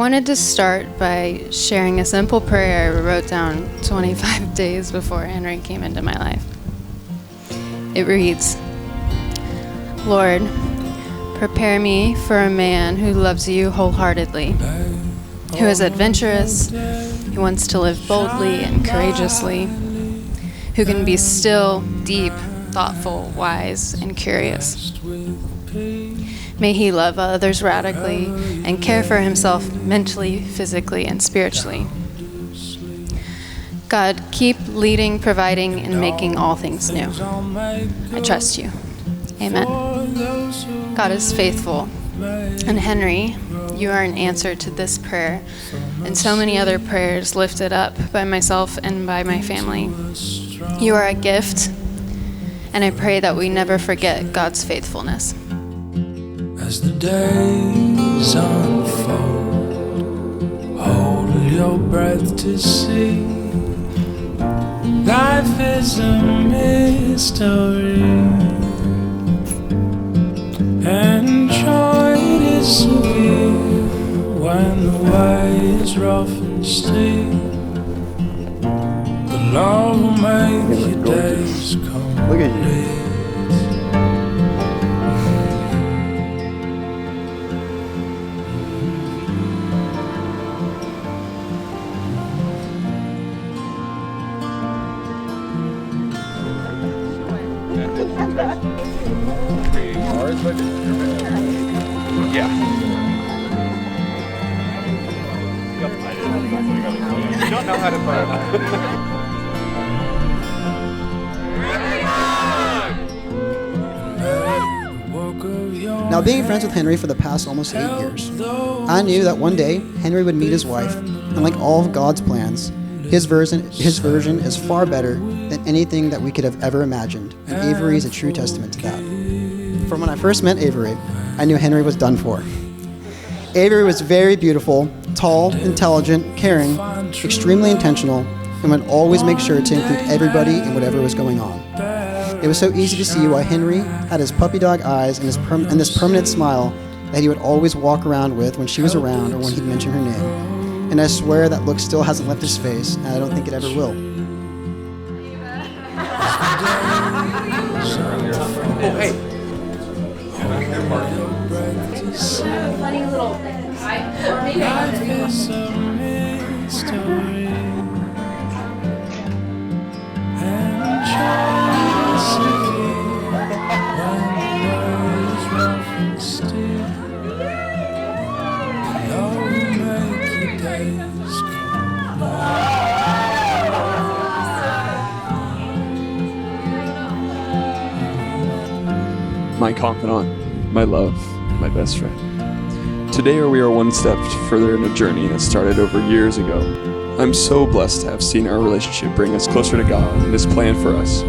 wanted to start by sharing a simple prayer I wrote down 25 days before Henry came into my life. It reads, Lord, prepare me for a man who loves you wholeheartedly, who is adventurous, who wants to live boldly and courageously, who can be still, deep, thoughtful, wise, and curious. May he love others radically and care for himself mentally, physically, and spiritually. God, keep leading, providing, and making all things new. I trust you. Amen. God is faithful. And Henry, you are an answer to this prayer and so many other prayers lifted up by myself and by my family. You are a gift, and I pray that we never forget God's faithfulness. As the days unfold, hold your breath to see. Life is a mystery, and joy disappears when the way is rough and steep. The Lord will make your days complete. Look at you. Yeah. You don't know how to play. Now, being friends with Henry for the past almost 8 years, I knew that one day Henry would meet his wife, and like all of God's plans, his version is far better than anything that we could have ever imagined, and Avery is a true testament to that. From when I first met Avery, I knew Henry was done for. Avery was very beautiful, tall, intelligent, caring, extremely intentional, and would always make sure to include everybody in whatever was going on. It was so easy to see why Henry had his puppy dog eyes and this permanent smile that he would always walk around with when she was around or when he'd mention her name. And I swear that look still hasn't left his face, and I don't think it ever will. Oh, hey. Funny little thing. Or maybe I my confidant, my love, my best friend. Today we are one step further in a journey that started over years ago. I'm so blessed to have seen our relationship bring us closer to God and His plan for us.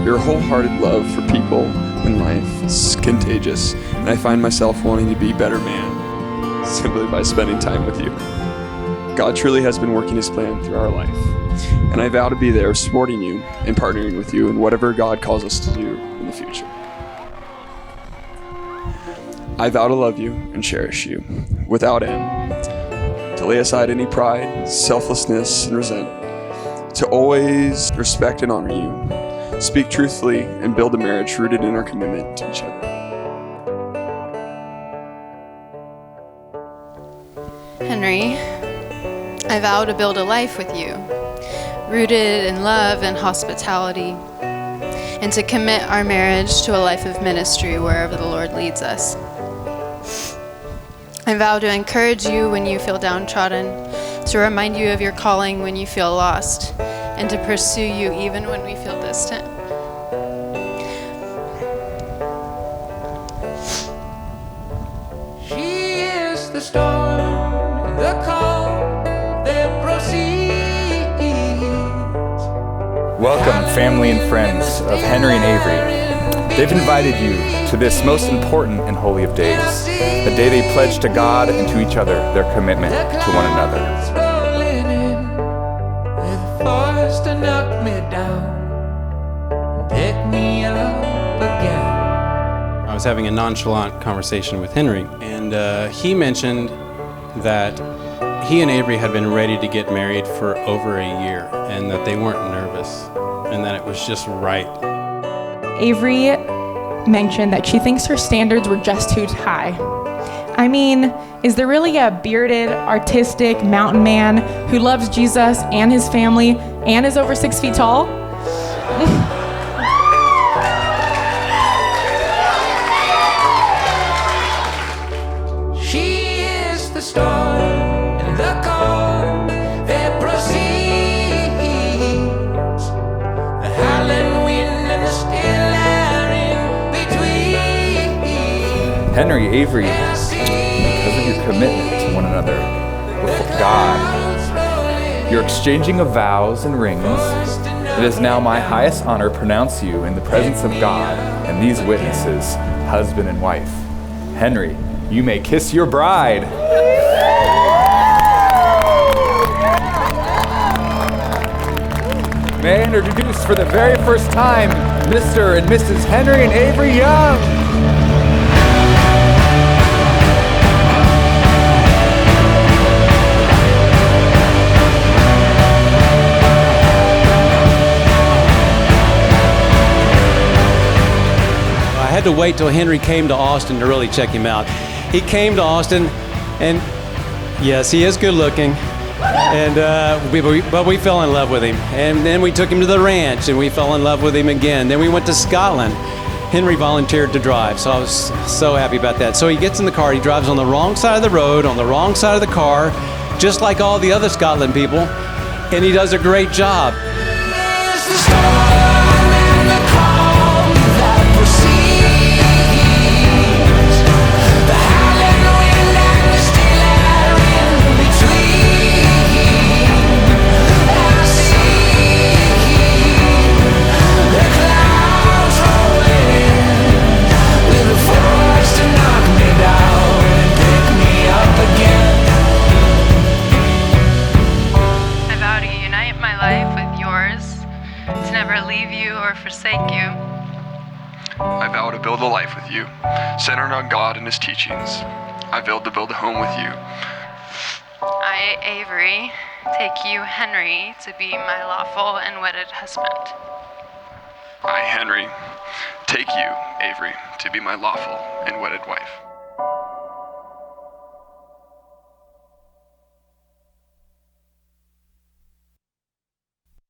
Your wholehearted love for people and life is contagious, and I find myself wanting to be a better man simply by spending time with you. God truly has been working His plan through our life, and I vow to be there supporting you and partnering with you in whatever God calls us to do in the future. I vow to love you and cherish you without end, to lay aside any pride, selflessness, and resentment, to always respect and honor you, speak truthfully, and build a marriage rooted in our commitment to each other. Henry, I vow to build a life with you, rooted in love and hospitality, and to commit our marriage to a life of ministry wherever the Lord leads us. I vow to encourage you when you feel downtrodden, to remind you of your calling when you feel lost, and to pursue you even when we feel distant. She is the storm, the calm that proceeds. Welcome, family and friends of Henry and Avery. They've invited you to this most important and holy of days, the day they pledge to God and to each other their commitment to one another. I was having a nonchalant conversation with Henry, and he mentioned that he and Avery had been ready to get married for over a year, and that they weren't nervous, and that it was just right. Avery mentioned that she thinks her standards were just too high. I mean, is there really a bearded, artistic mountain man who loves Jesus and his family and is over 6 feet tall? She is the star and the calm that proceeds, the howling wind and the still air in between. Henry, Avery, because of your commitment to one another with God, your exchanging of vows and rings, it is now my highest honor to pronounce you in the presence of God and these witnesses, husband and wife. Henry, you may kiss your bride. May I introduce for the very first time, Mr. and Mrs. Henry and Avery Young. I had to wait till Henry came to Austin to really check him out. He came to Austin, and yes, he is good looking, and but we fell in love with him. And then we took him to the ranch, and we fell in love with him again. Then we went to Scotland. Henry volunteered to drive, so I was so happy about that. So he gets in the car, he drives on the wrong side of the road, on the wrong side of the car, just like all the other Scotland people, and he does a great job. Leave you or forsake you. I vow to build a life with you, centered on God and His teachings. I vow to build a home with you. I, Avery, take you, Henry, to be my lawful and wedded husband. I, Henry, take you, Avery, to be my lawful and wedded wife.